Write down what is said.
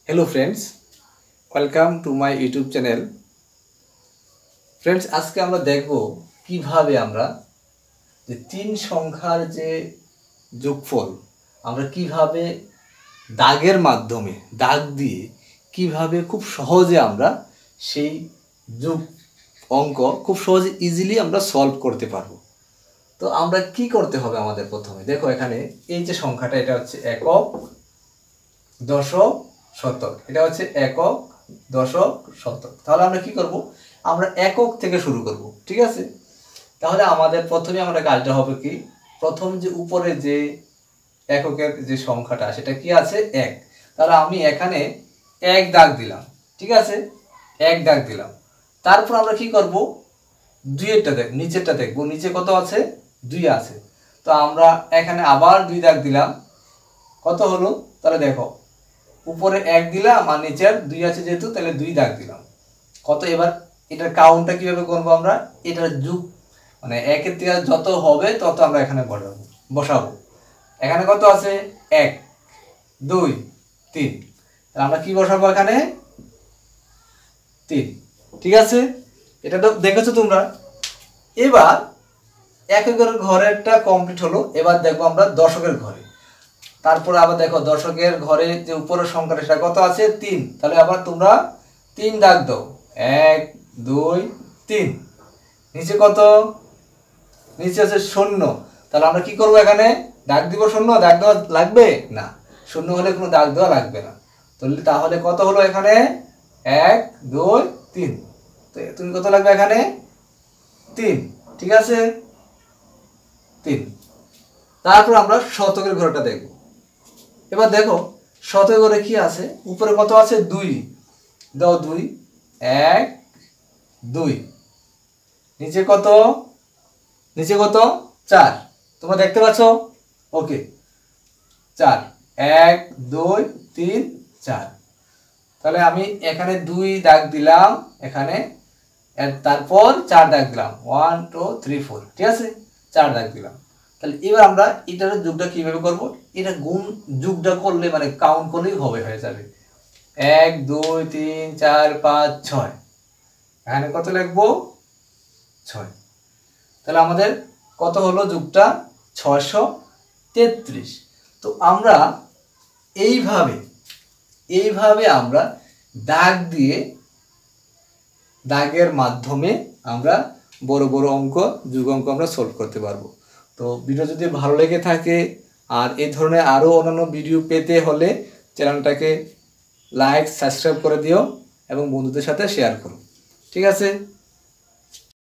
Hello friends, welcome to my YouTube channel. Friends, आज के আমরা দেখব কিভাবে আমরা যে তিন সংখ্যার যে যোগফল আমরা কিভাবে দাগের মাধ্যমে দাগ দিয়ে কিভাবে খুব সহজে আমরা সেই যোগ অঙ্ক খুব সহজে ইজিলি আমরা সলভ করতে পারবো। তো আমরা কি করতে হবে আমাদের প্রথমে দেখো এখানে এই যে সংখ্যাটা এটা হচ্ছে একক দশক শতক, এটা হচ্ছে একক দশক শতক। তাহলে আমরা কি করব, আমরা একক থেকে শুরু করব, ঠিক আছে। তাহলে আমাদের প্রথমে আমরা কাজটা হবে কি, প্রথম যে উপরে যে এককের যে সংখ্যাটা সেটা কি আছে এক। তাহলে আমি এখানে এক দাগ দিলাম, ঠিক আছে, এক দাগ দিলাম। তারপর আমরা কি করব, দুইয়েরটা দেখ নিচেরটা দেখবো, নিচে কত আছে দুই আছে। তো আমরা এখানে আবার দুই দাগ দিলাম, কত হলো, তাহলে দেখো উপরে এক দিলাম আর নিচের দুই আছে যেহেতু তাহলে দুই দাগ দিলাম, কত। এবার এটার কাউন্টটা কিভাবে করবো, আমরা এটার যুগ মানে একের থেকে যত হবে তত আমরা এখানে বসাবো। এখানে কত আছে এক দুই তিন, তাহলে আমরা কি বসাবো এখানে তিন, ঠিক আছে। এটা তো দেখেছো তোমরা। এবার এককের ঘরেরটা কমপ্লিট হলো, এবার দেখবো আমরা দশকের ঘরে। তারপরে আবার দেখো দশকের ঘরে যে উপরের সংখ্যাটা সেটা কত আছে তিন, তাহলে আবার তোমরা তিন দাগ দাও, এক দুই তিন। নিচে কত, নিচে আছে শূন্য, তাহলে আমরা কি করবো এখানে দাগ দিব শূন্য, দাগ দেওয়া লাগবে না, শূন্য হলে কোনো দাগ দেওয়া লাগবে না। তাহলে কত হলো এখানে এক দুই তিন, তো তুমি কত লাগবে এখানে তিন, ঠিক আছে তিন। তারপর আমরা শতকের ঘরটা দেখব। এবার দেখো শতকের ঘরে কি আছে, উপরে কত আছে দুই, দাও দুই, এক দুই। নিচে কত, নিচে কত চার, তোমরা দেখতে পাচ্ছ, ওকে চার, এক দুই তিন চার। তাহলে আমি এখানে দুই দাগ দিলাম এখানে, তারপর চার দাগ দিলাম, 1 2 3 4, ঠিক আছে, চার দাগ দিলাম। তাহলে এবার আমরা এটার যোগটা কিভাবে করব, এটা গুণ যোগটা করলে মানে কাউন্ট করলেই হয়ে যাবে, এক দুই তিন চার পাঁচ ছয়, এখানে কত লিখবো ছয়। তাহলে আমাদের কত হলো যোগটা 633। তো আমরা এইভাবে আমরা দাগ দিয়ে দাগের মাধ্যমে আমরা বড় বড় অঙ্ক যোগ অঙ্ক আমরা সলভ করতে পারবো। তো ভিডিও যদি ভালো লেগে থাকে আর এই ধরনের আরও অন্যান্য ভিডিও পেতে হলে চ্যানেলটাকে লাইক সাবস্ক্রাইব করে দিও এবং বন্ধুদের সাথে শেয়ার করো, ঠিক আছে।